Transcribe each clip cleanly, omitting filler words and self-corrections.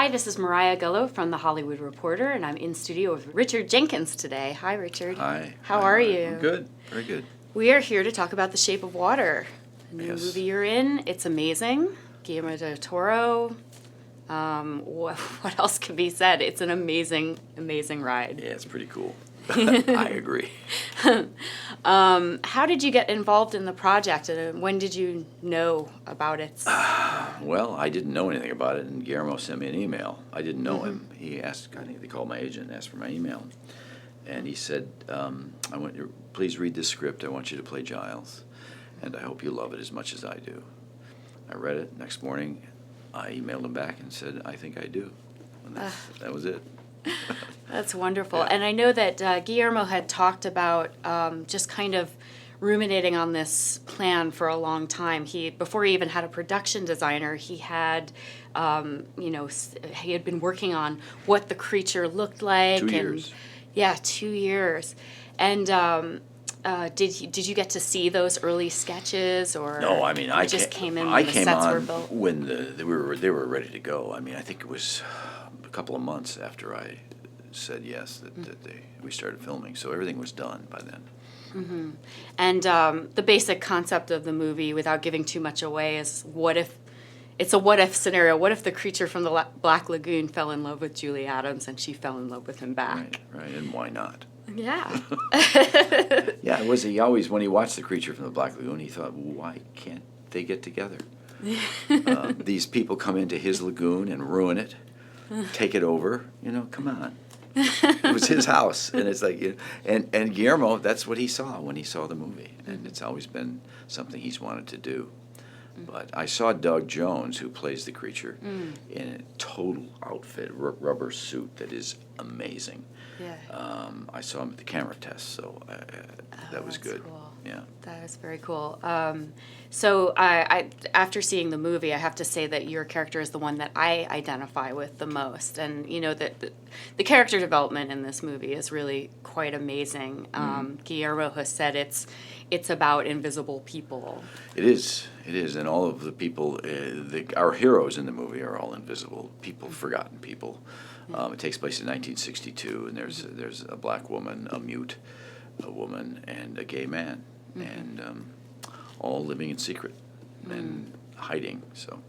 Hi, this is Mariah Gullo from The Hollywood Reporter, and I'm in studio with Richard Jenkins today. Hi, Richard. Hi. How Hi, are Mariah. you? I'm good. Very good. We are here to talk about The Shape of Water, a new Yes. movie you're in. It's amazing. Guillermo del Toro. What else can be said? It's an amazing, amazing ride. Yeah, it's pretty cool. I agree. How did you get involved in the project, and when did you know about it? Well, I didn't know anything about it, and Guillermo sent me an email. I didn't know him. He asked, I think they called my agent and asked for my email. And he said, I want you, please read this script. I want you to play Giles, and I hope you love it as much as I do. I read it. Next morning, I emailed him back and said, I think I do. And that was it. That's wonderful. Yeah. And I know that Guillermo had talked about just kind of ruminating on this plan for a long time. Before he even had a production designer, he had, he had been working on what the creature looked like. 2 years. Yeah, 2 years. And did you get to see those early sketches, or No, I mean, I just came in I when the came sets on were built? when they were ready to go. I mean, I think it was a couple of months after I said yes that we started filming, so everything was done by then. Mm-hmm. And the basic concept of the movie, without giving too much away, is it's a what if scenario. What if the creature from the Black Lagoon fell in love with Julie Adams and she fell in love with him back? Right, and why not? Yeah. Yeah, it was. He always, when he watched The Creature from the Black Lagoon, he thought, why can't they get together? These people come into his lagoon and ruin it, take it over. Come on. It was his house, and it's like, and Guillermo, that's what he saw when he saw the movie, and it's always been something he's wanted to do. But I saw Doug Jones, who plays the creature, in a total outfit, rubber suit that is amazing. Yeah. I saw him at the camera test, so that was good. Cool. Yeah. That is very cool. So I after seeing the movie, I have to say that your character is the one that I identify with the most, and that the character development in this movie is really quite amazing. Guillermo has said it's about invisible people. It is, and all of the people, our heroes in the movie are all invisible people, forgotten people. It takes place in 1962, and there's a black woman, a mute, a woman, and a gay man, and all living in secret and hiding. So.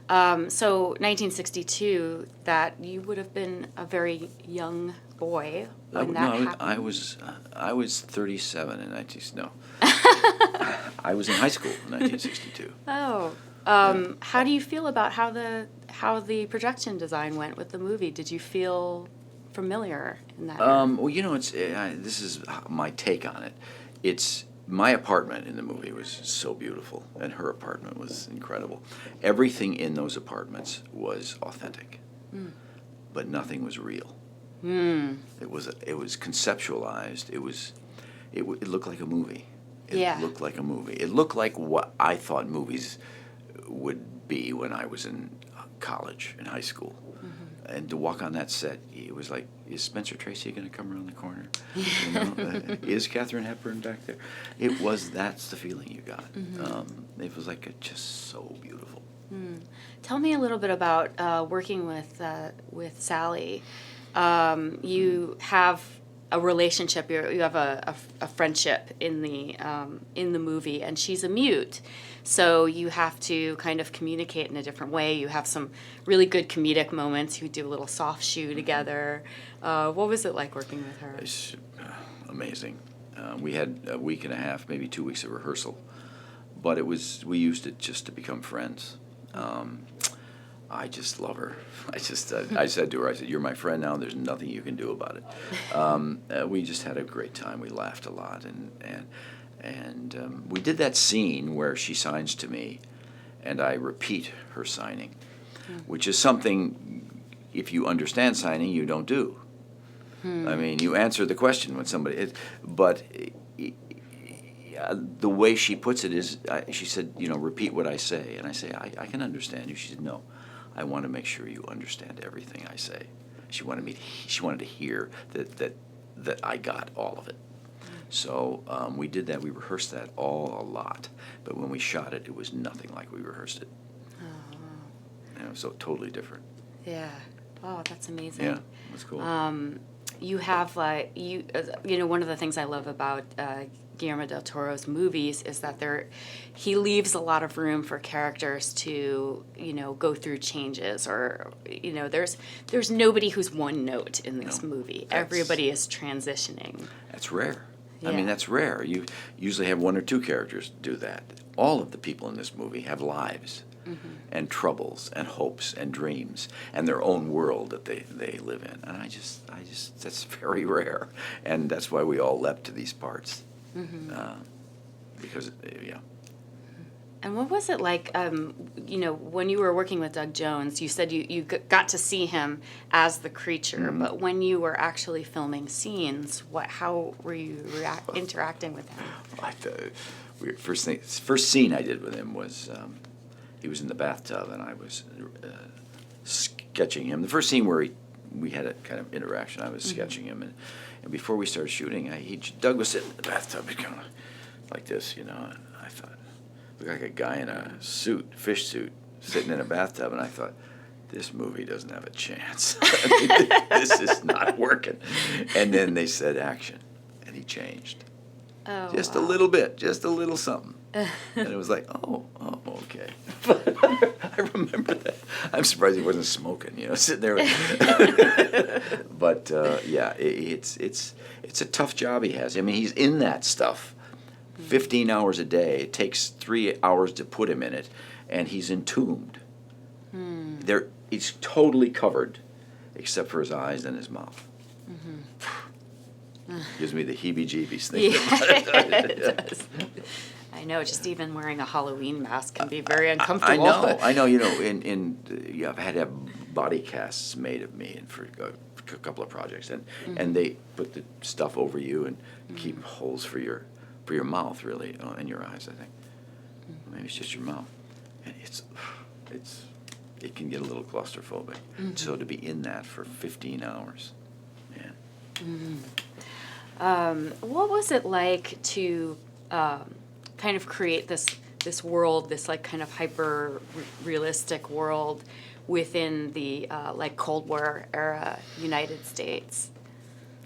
So 1962, that you would have been a very young boy when that happened. I was 37 in 19. No, I was in high school in 1962. Oh. How do you feel about how the production design went with the movie? Did you feel familiar in that? Well, it's this is my take on it. It's my apartment in the movie was so beautiful, and her apartment was incredible. Everything in those apartments was authentic, but nothing was real. It was conceptualized. It looked like a movie. It looked like a movie. It looked like what I thought movies would be when I was in college, in high school. And to walk on that set, it was like, is Spencer Tracy going to come around the corner? Is Katharine Hepburn back there? That's the feeling you got. It was like just so beautiful. Tell me a little bit about working with Sally. You have a relationship. You have a friendship in the movie, and she's a mute, so you have to kind of communicate in a different way. You have some really good comedic moments. You do a little soft shoe together. What was it like working with her? It's amazing. We had a week and a half, maybe 2 weeks of rehearsal, but we used it just to become friends. I just love her. I said to her, I said, "You're my friend now. There's nothing you can do about it." We just had a great time. We laughed a lot, and we did that scene where she signs to me, and I repeat her signing, which is something, if you understand signing, you don't do. I mean, you answer the question when somebody, but the way she puts it is, she said, repeat what I say, and I say, I can understand you. She said, no. I want to make sure you understand everything I say. She wanted to hear that I got all of it. So we did that. We rehearsed that all a lot. But when we shot it, it was nothing like we rehearsed it. So totally different. Yeah. Oh, that's amazing. Yeah, that's cool. You have you know, one of the things I love about Guillermo del Toro's movies is that he leaves a lot of room for characters to, you know, go through changes, or, you know, there's nobody who's one note in this movie. Everybody is transitioning. That's rare. Yeah. I mean, that's rare. You usually have one or two characters do that. All of the people in this movie have lives and troubles and hopes and dreams and their own world that they live in. And I just, that's very rare. And that's why we all leapt to these parts. Because, yeah. And what was it like, you know, when you were working with Doug Jones, you said you got to see him as the creature, but when you were actually filming scenes, how were you interacting with him? First scene I did with him was he was in the bathtub and I was sketching him. The first scene where we had a kind of interaction, I was sketching him, and before we started shooting, Doug was sitting in the bathtub, kind of like this, you know. And I thought, looked like a guy in a fish suit, sitting in a bathtub, and I thought, this movie doesn't have a chance. This is not working. And then they said action, and he changed. Oh, just wow. a little bit, just a little something. And it was like, oh, okay. I remember that. I'm surprised he wasn't smoking, you know, sitting there. But yeah, it's a tough job he has. I mean, he's in that stuff 15 hours a day. It takes 3 hours to put him in it, and he's entombed. He's totally covered, except for his eyes and his mouth. Gives me the heebie-jeebies thinking about it. It does. I know, just even wearing a Halloween mask can be very uncomfortable. I know. You know, I've had to have body casts made of me and for a couple of projects, and they put the stuff over you and keep holes for your mouth, really, and your eyes. I think maybe it's just your mouth, and it can get a little claustrophobic. So to be in that for 15 hours, man. What was it like to kind of create this world, this like kind of hyper realistic world within the like Cold War era United States?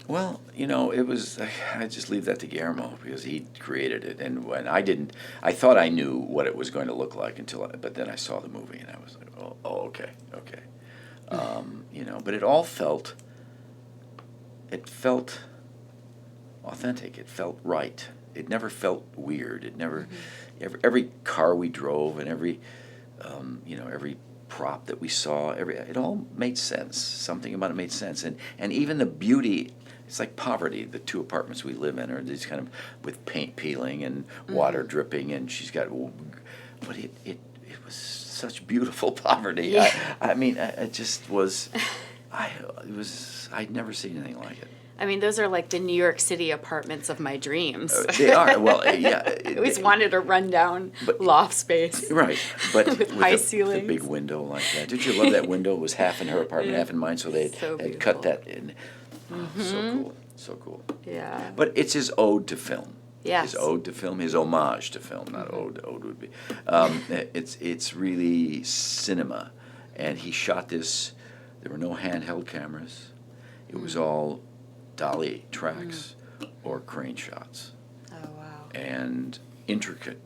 Well, you know, it was, I just leave that to Guillermo because he created it. And when I thought I knew what it was going to look like but then I saw the movie and I was like, oh okay. You know, but it felt authentic. It felt right. It never felt weird. It never, every car we drove and every prop that we saw, it all made sense. Something about it made sense. And even the beauty, it's like poverty. The two apartments we live in are these kind of with paint peeling and water dripping, and she's got, but it was such beautiful poverty. Yeah. I mean, it just was, I'd never seen anything like it. I mean, those are like the New York City apartments of my dreams. They are. Well, yeah. I always wanted a rundown loft space. Right, but with high ceilings. The big window like that. Did you love that window? It was half in her apartment, half in mine, so they had cut that in. So cool. Yeah. But it's his ode to film. Yes. His ode to film, his homage to film, not ode. Ode would be. It's really cinema, and he shot this. There were no handheld cameras. It was all dolly tracks or crane shots. Oh, wow. And intricate.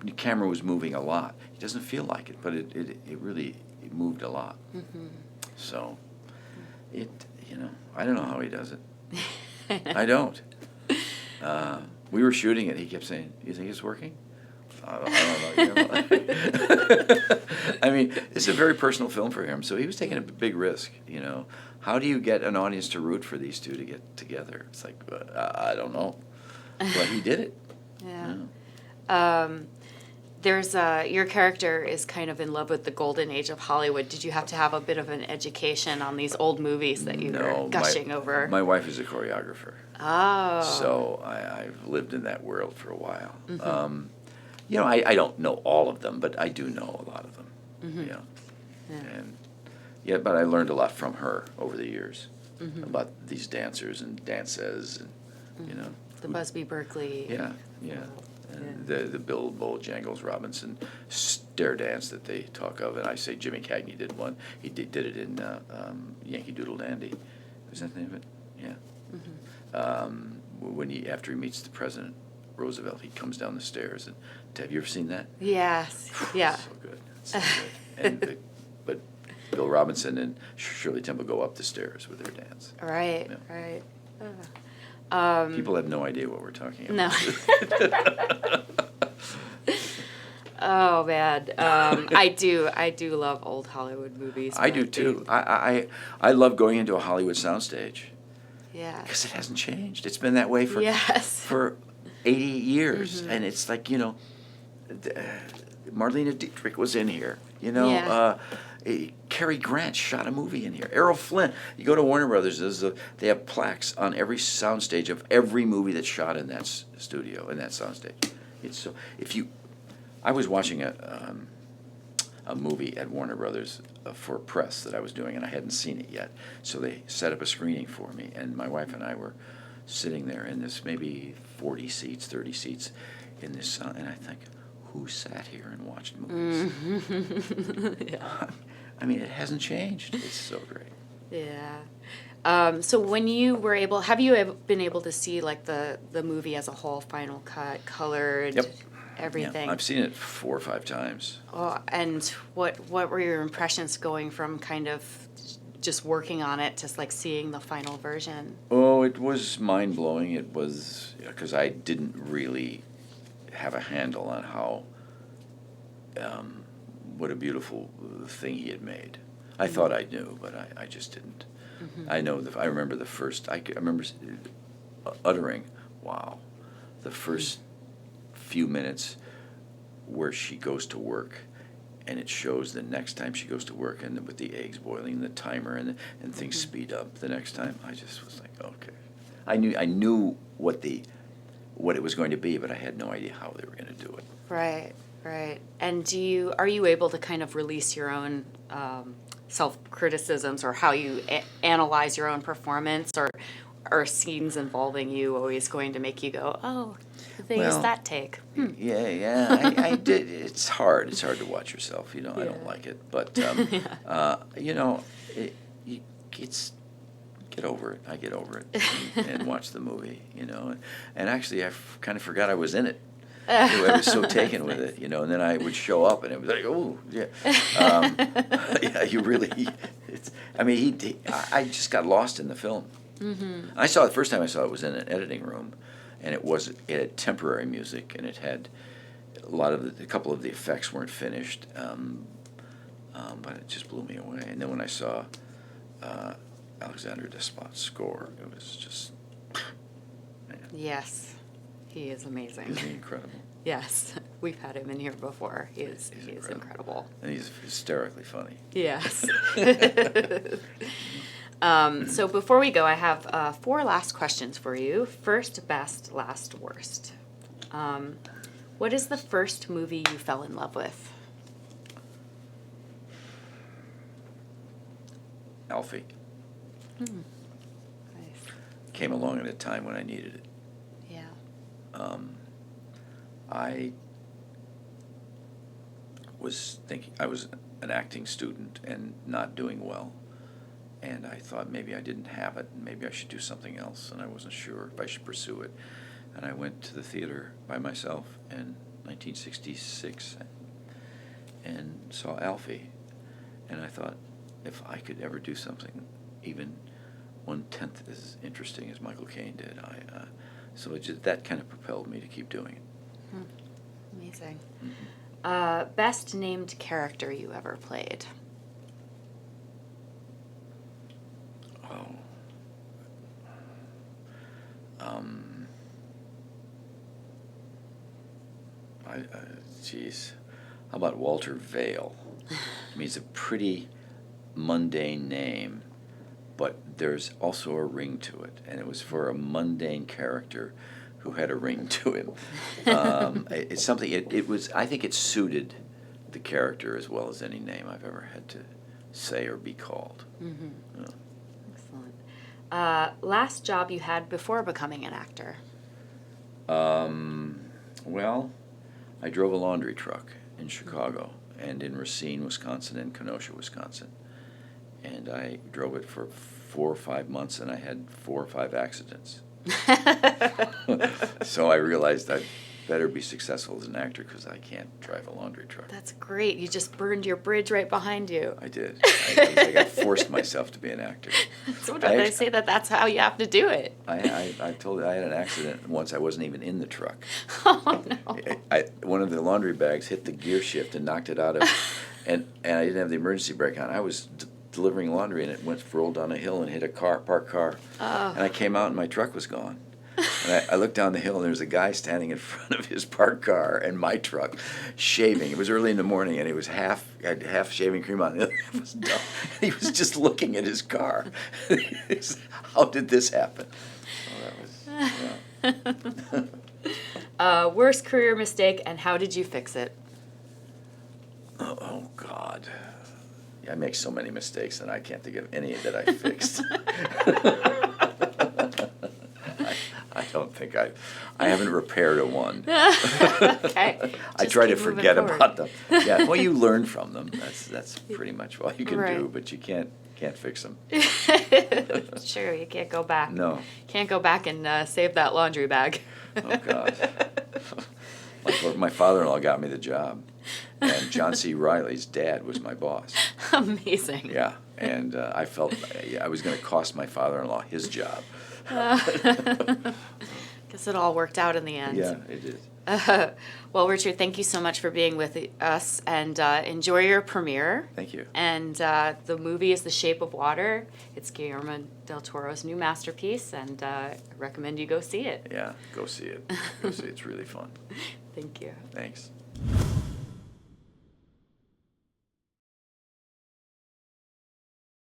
The camera was moving a lot. It doesn't feel like it, but it really moved a lot. So I don't know how he does it. I don't. We were shooting it. He kept saying, "You think it's working?" I don't know. I mean, it's a very personal film for him, so he was taking a big risk, you know. How do you get an audience to root for these two to get together? It's like, I don't know. But he did it. Yeah. There's your character is kind of in love with the golden age of Hollywood. Did you have to have a bit of an education on these old movies that you were gushing over? My wife is a choreographer. Oh. So I've lived in that world for a while. You know, I don't know all of them, but I do know a lot of them. And but I learned a lot from her over the years about these dancers and dances, and you know. The Busby Berkeley. Yeah. And the Bill Bojangles Robinson stair dance that they talk of, and I say Jimmy Cagney did one. He did it in Yankee Doodle Dandy. Was that the name of it? Yeah. When after he meets the President Roosevelt, he comes down the stairs. And have you ever seen that? Yes. Yeah. So good. So good. But Bill Robinson and Shirley Temple go up the stairs with their dance. Right. Yeah. Right. People have no idea what we're talking No. about. Oh man, I do love old Hollywood movies. I do too. I love going into a Hollywood soundstage. Yeah. Because it hasn't changed. It's been that way for Yes. for 80 years, and it's like Marlene Dietrich was in here. Yeah. Cary Grant shot a movie in here. Errol Flynn. You go to Warner Brothers. They have plaques on every soundstage of every movie that's shot in that studio, in that soundstage. It's so. I was watching a movie at Warner Brothers for press that I was doing, and I hadn't seen it yet. So they set up a screening for me, and my wife and I were sitting there in this maybe 40 seats, 30 seats in this, and I think, who sat here and watched movies? Yeah. I mean, it hasn't changed. It's so great. Yeah. So when you were able, have you been able to see like the movie as a whole, final cut, colored, Yep. everything? Yeah, I've seen it 4 or 5 times. Oh, and what were your impressions going from kind of just working on it to like seeing the final version? Oh, it was mind-blowing. It was, because I didn't really have a handle on how, what a beautiful thing he had made. I thought I knew, but I just didn't. I remember the first, I remember uttering, wow, the first few minutes where she goes to work, and it shows the next time she goes to work, and with the eggs boiling, the timer, and things speed up the next time. I just was like, okay. I knew what it was going to be, but I had no idea how they were going to do it. Right, right. And are you able to kind of release your own self-criticisms, or how you analyze your own performance, or are scenes involving you always going to make you go, oh, they used that take? Yeah, I did. It's hard. It's hard to watch yourself. I don't like it, but it's get over it. I get over it and watch the movie. And actually, I kind of forgot I was in it. I was so taken with it, and then I would show up, and it was like, oh, yeah, yeah. You really, I just got lost in the film. Mm-hmm. The first time I saw it was in an editing room, and it had temporary music, and it had a couple of the effects weren't finished, but it just blew me away. And then when I saw Alexander Desplat's score, it was just, man. Yes, he is amazing. Isn't he incredible? Yes, we've had him in here before. He is incredible. And he's hysterically funny. Yes. So before we go, I have 4 last questions for you. First, best, last, worst. What is the first movie you fell in love with? Alfie. Nice. Came along at a time when I needed it. Yeah. I was an acting student and not doing well. And I thought maybe I didn't have it, and maybe I should do something else, and I wasn't sure if I should pursue it. And I went to the theater by myself in 1966 and saw Alfie. And I thought, if I could ever do something even 1/10 as interesting as Michael Caine did, that kind of propelled me to keep doing it. Amazing. Mm-hmm. Best named character you ever played? Geez. How about Walter Vail? It's a pretty mundane name, but there's also a ring to it, and it was for a mundane character who had a ring to him. It's something. I think it suited the character as well as any name I've ever had to say or be called. Mm-hmm. Yeah. Excellent. Last job you had before becoming an actor? Well, I drove a laundry truck in Chicago and in Racine, Wisconsin, and Kenosha, Wisconsin. And I drove it for 4 or 5 months, and I had 4 or 5 accidents. So I realized I better be successful as an actor because I can't drive a laundry truck. That's great. You just burned your bridge right behind you. I did. I got forced myself to be an actor. So they say that's how you have to do it. I told you I had an accident once. I wasn't even in the truck. Oh, no. One of the laundry bags hit the gear shift and knocked it out of, and I didn't have the emergency brake on. I was delivering laundry, and it rolled down a hill and hit a parked car. Oh. And I came out, and my truck was gone. And I looked down the hill, and there was a guy standing in front of his parked car and my truck, shaving. It was early in the morning, and he was had half shaving cream on. The other half was done. He was just looking at his car. How did this happen? Oh, that was, Worst career mistake, and how did you fix it? Oh, God. I make so many mistakes, and I can't think of any that I fixed. I don't think I haven't repaired a one. Okay. I try to forget about them. Yeah, well, you learn from them. That's pretty much all you can do, but you can't fix them. Sure, you can't go back. No. Can't go back and save that laundry bag. Oh, God. My father-in-law got me the job, and John C. Reilly's dad was my boss. Amazing. Yeah, and I felt I was going to cost my father-in-law his job. Guess it all worked out in the end. Yeah, it did. Well, Richard, thank you so much for being with us, and enjoy your premiere. Thank you. And the movie is The Shape of Water. It's Guillermo del Toro's new masterpiece, and I recommend you go see it. Yeah, go see it. Go see it. It's really fun. Thank you. Thanks.